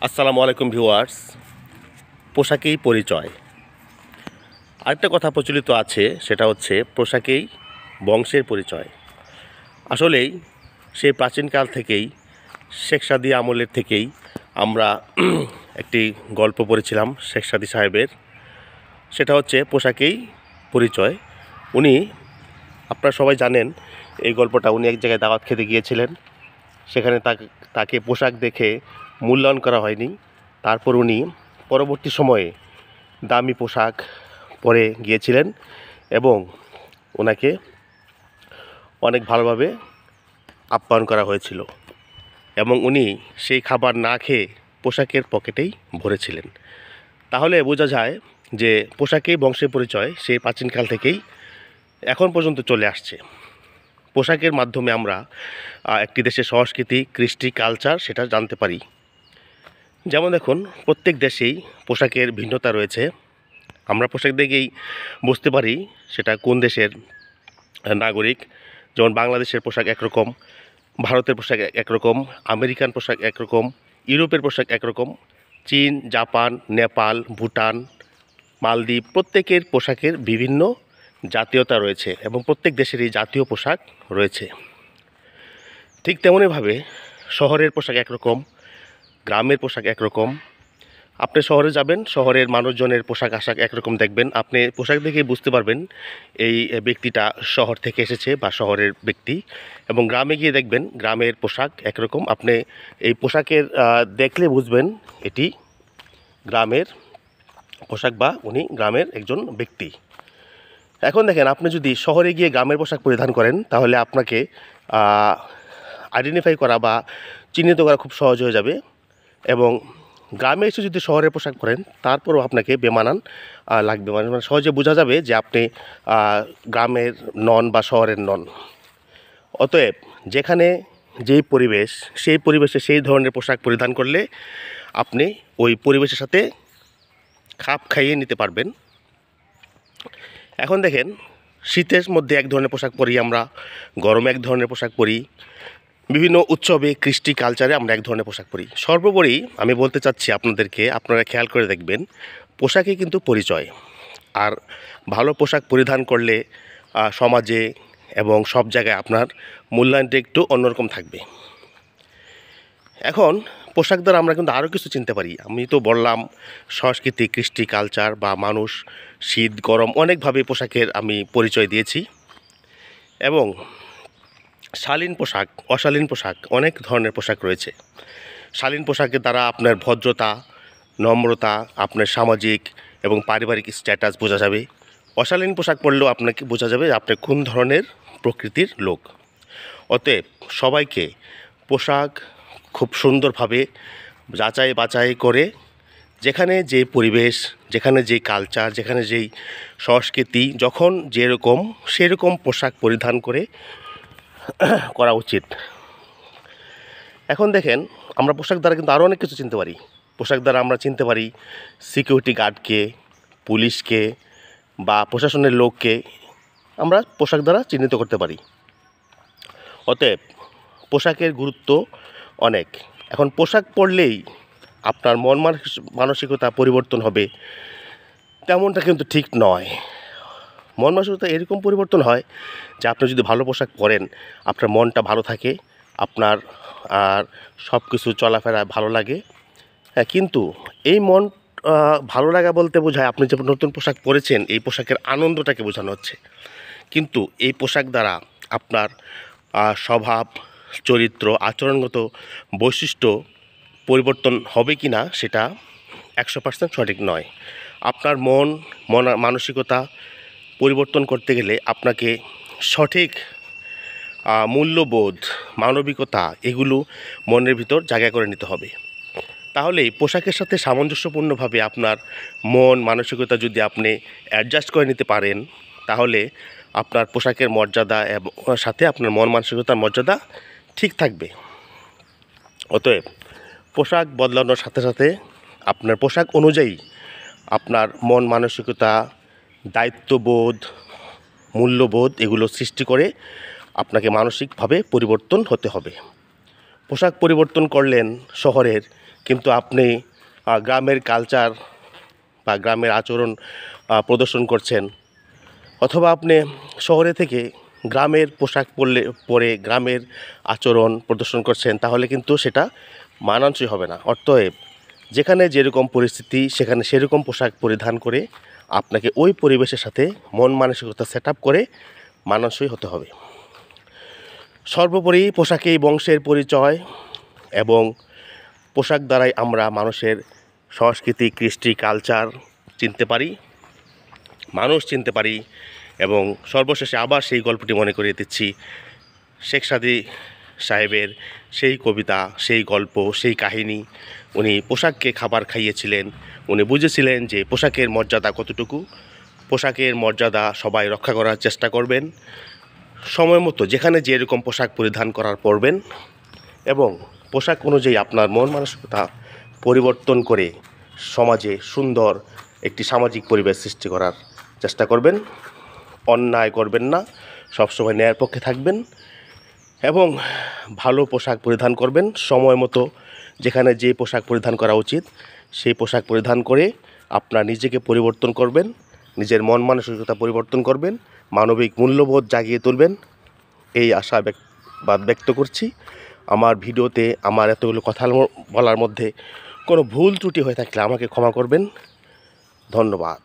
আসসালামু আলাইকুম ভিউয়ার্স। পোশাকেই পরিচয়। আরেকটা কথা প্রচলিত আছে, সেটা হচ্ছে পোশাকেই বংশের পরিচয়। আসলেই সেই প্রাচীনকাল থেকেই, শেখ সাদী আমলের থেকেই আমরা একটি গল্প পড়েছিলাম শেখ সাদী সাহেবের। সেটা হচ্ছে পোশাকেই পরিচয়। উনি, আপনারা সবাই জানেন এই গল্পটা, উনি এক জায়গায় দাওয়াত খেতে গিয়েছিলেন। সেখানে তাকে পোশাক দেখে মূল্যায়ন করা হয়নি। তারপর উনি পরবর্তী সময়ে দামি পোশাক পরে গিয়েছিলেন এবং ওনাকে অনেক ভালোভাবে আপ্যায়ন করা হয়েছিল এবং উনি সেই খাবার না খেয়ে পোশাকের পকেটেই ভরেছিলেন। তাহলে বোঝা যায় যে পোশাকেই বংশের পরিচয় সেই প্রাচীনকাল থেকেই এখন পর্যন্ত চলে আসছে। পোশাকের মাধ্যমে আমরা একটি দেশের সংস্কৃতি, কৃষ্টি, কালচার সেটা জানতে পারি। যেমন দেখুন, প্রত্যেক দেশেই পোশাকের ভিন্নতা রয়েছে। আমরা পোশাক দেখেই বুঝতে পারি সেটা কোন দেশের নাগরিক। যেমন বাংলাদেশের পোশাক একরকম, ভারতের পোশাক একরকম, আমেরিকান পোশাক একরকম, ইউরোপের পোশাক একরকম, চীন, জাপান, নেপাল, ভুটান, মালদ্বীপ, প্রত্যেকের পোশাকের বিভিন্ন জাতীয়তা রয়েছে এবং প্রত্যেক দেশেরই জাতীয় পোশাক রয়েছে। ঠিক তেমনইভাবে শহরের পোশাক একরকম, গ্রামের পোশাক একরকম। আপনি শহরে যাবেন, শহরের মানুষজনের পোশাক আশাক একরকম দেখবেন। আপনি পোশাক দেখেই বুঝতে পারবেন এই ব্যক্তিটা শহর থেকে এসেছে বা শহরের ব্যক্তি। এবং গ্রামে গিয়ে দেখবেন গ্রামের পোশাক একরকম। আপনি এই পোশাকের দেখলে বুঝবেন এটি গ্রামের পোশাক বা উনি গ্রামের একজন ব্যক্তি। এখন দেখেন, আপনি যদি শহরে গিয়ে গ্রামের পোশাক পরিধান করেন তাহলে আপনাকে আইডেন্টিফাই করা বা চিহ্নিত করা খুব সহজ হয়ে যাবে। এবং গ্রামে এসে যদি শহরের পোশাক পরেন তারপরও আপনাকে বেমানান লাগবে, মানে সহজে বোঝা যাবে যে আপনি গ্রামের নন বা শহরের নন। অতএব যেখানে যেই পরিবেশ, সেই পরিবেশে সেই ধরনের পোশাক পরিধান করলে আপনি ওই পরিবেশের সাথে খাপ খাইয়ে নিতে পারবেন। এখন দেখেন, শীতের মধ্যে এক ধরনের পোশাক পরি আমরা, গরমে এক ধরনের পোশাক পরি, বিভিন্ন উৎসবে, কৃষ্টি, কালচারে আমরা এক ধরনের পোশাক পরি। সর্বোপরি আমি বলতে চাচ্ছি আপনাদেরকে, আপনারা খেয়াল করে দেখবেন পোশাকই কিন্তু পরিচয়। আর ভালো পোশাক পরিধান করলে সমাজে এবং সব জায়গায় আপনার মূল্যায়নটা একটু অন্যরকম থাকবে। এখন পোশাক দ্বারা আমরা কিন্তু আরও কিছু চিনতে পারি। আমি তো বললাম সংস্কৃতি, কৃষ্টি, কালচার বা মানুষ, শীত, গরম, অনেকভাবে পোশাকের আমি পরিচয় দিয়েছি। এবং শালীন পোশাক, অশালীন পোশাক, অনেক ধরনের পোশাক রয়েছে। শালীন পোশাকের দ্বারা আপনার ভদ্রতা, নম্রতা, আপনার সামাজিক এবং পারিবারিক স্ট্যাটাস বোঝা যাবে। অশালীন পোশাক পরলেও আপনাকে বোঝা যাবে আপনি কোন ধরনের প্রকৃতির লোক। অতএব সবাইকে পোশাক খুব সুন্দরভাবে যাচাই বাছাই করে, যেখানে যে পরিবেশ, যেখানে যে কালচার, যেখানে যেই সংস্কৃতি, যখন যেরকম সেরকম পোশাক পরিধান করা উচিত। এখন দেখেন, আমরা পোশাক দ্বারা কিন্তু আরও অনেক কিছু চিনতে পারি। পোশাক দ্বারা আমরা চিনতে পারি সিকিউরিটি গার্ডকে, পুলিশকে বা প্রশাসনের লোককে আমরা পোশাক দ্বারা চিহ্নিত করতে পারি। অতএব পোশাকের গুরুত্ব অনেক। এখন পোশাক পরলেই আপনার মন মানসিকতা পরিবর্তন হবে তেমনটা কিন্তু ঠিক নয়। মন মানসিকতা এরকম পরিবর্তন হয় যে আপনি যদি ভালো পোশাক পরেন, আপনার মনটা ভালো থাকে, আপনার আর সব কিছু চলাফেরা ভালো লাগে। হ্যাঁ, কিন্তু এই মন ভালো লাগা বলতে বোঝায় আপনি যে নতুন পোশাক পরেছেন এই পোশাকের আনন্দটাকে বোঝানো হচ্ছে। কিন্তু এই পোশাক দ্বারা আপনার স্বভাব, চরিত্র, আচরণগত বৈশিষ্ট্য পরিবর্তন হবে কি না সেটা 100% সঠিক নয়। আপনার মানসিকতা পরিবর্তন করতে গেলে আপনাকে সঠিক মূল্যবোধ, মানবিকতা এগুলো মনের ভিতর জায়গা করে নিতে হবে। তাহলেই পোশাকের সাথে সামঞ্জস্যপূর্ণভাবে আপনার মন মানসিকতা যদি আপনি অ্যাডজাস্ট করে নিতে পারেন, তাহলে আপনার পোশাকের মর্যাদা এবং সাথে আপনার মন মানসিকতার মর্যাদা ঠিক থাকবে। অতএব পোশাক বদলানোর সাথে সাথে আপনার পোশাক অনুযায়ী আপনার মন মানসিকতা, দায়িত্ববোধ, মূল্যবোধ এগুলো সৃষ্টি করে আপনাকে মানসিকভাবে পরিবর্তন হতে হবে। পোশাক পরিবর্তন করলেন শহরের, কিন্তু আপনি গ্রামের কালচার বা গ্রামের আচরণ প্রদর্শন করছেন, অথবা আপনি শহরে থেকে গ্রামের পোশাক পরে গ্রামের আচরণ প্রদর্শন করছেন, তাহলে কিন্তু সেটা মানানসই হবে না। অতএব যেখানে যেরকম পরিস্থিতি সেখানে সেরকম পোশাক পরিধান করে আপনাকে ওই পরিবেশের সাথে মন মানসিকতা সেট আপ করে মানানসই হতে হবে। সর্বোপরি পোশাকেই বংশের পরিচয়, এবং পোশাক দ্বারাই আমরা মানুষের সংস্কৃতি, কৃষ্টি, কালচার চিনতে পারি, মানুষ চিনতে পারি। এবং সর্বশেষে আবার সেই গল্পটি মনে করিয়ে দিচ্ছি, শেখ সাদী সাহেবের সেই কবিতা, সেই গল্প, সেই কাহিনী। উনি পোশাককে খাবার খাইয়েছিলেন। উনি বুঝেছিলেন যে পোশাকের মর্যাদা কতটুকু। পোশাকের মর্যাদা সবাই রক্ষা করার চেষ্টা করবেন, সময় মতো যেখানে যেরকম পোশাক পরিধান করার পরবেন, এবং পোশাক অনুযায়ী আপনার মন মানসিকতা পরিবর্তন করে সমাজে সুন্দর একটি সামাজিক পরিবেশ সৃষ্টি করার চেষ্টা করবেন। অন্যায় করবেন না, সবসময় ন্যায়ের পক্ষে থাকবেন, এবং ভালো পোশাক পরিধান করবেন। সময় মতো যেখানে যে পোশাক পরিধান করা উচিত সেই পোশাক পরিধান করে আপনার নিজেকে পরিবর্তন করবেন, নিজের মন মানসিকতা পরিবর্তন করবেন, মানবিক মূল্যবোধ জাগিয়ে তুলবেন, এই আশা ব্যক্ত করছি। আমার ভিডিওতে আমার এতগুলো কথা বলার মধ্যে কোনো ভুল ত্রুটি হয়ে থাকলে আমাকে ক্ষমা করবেন। ধন্যবাদ।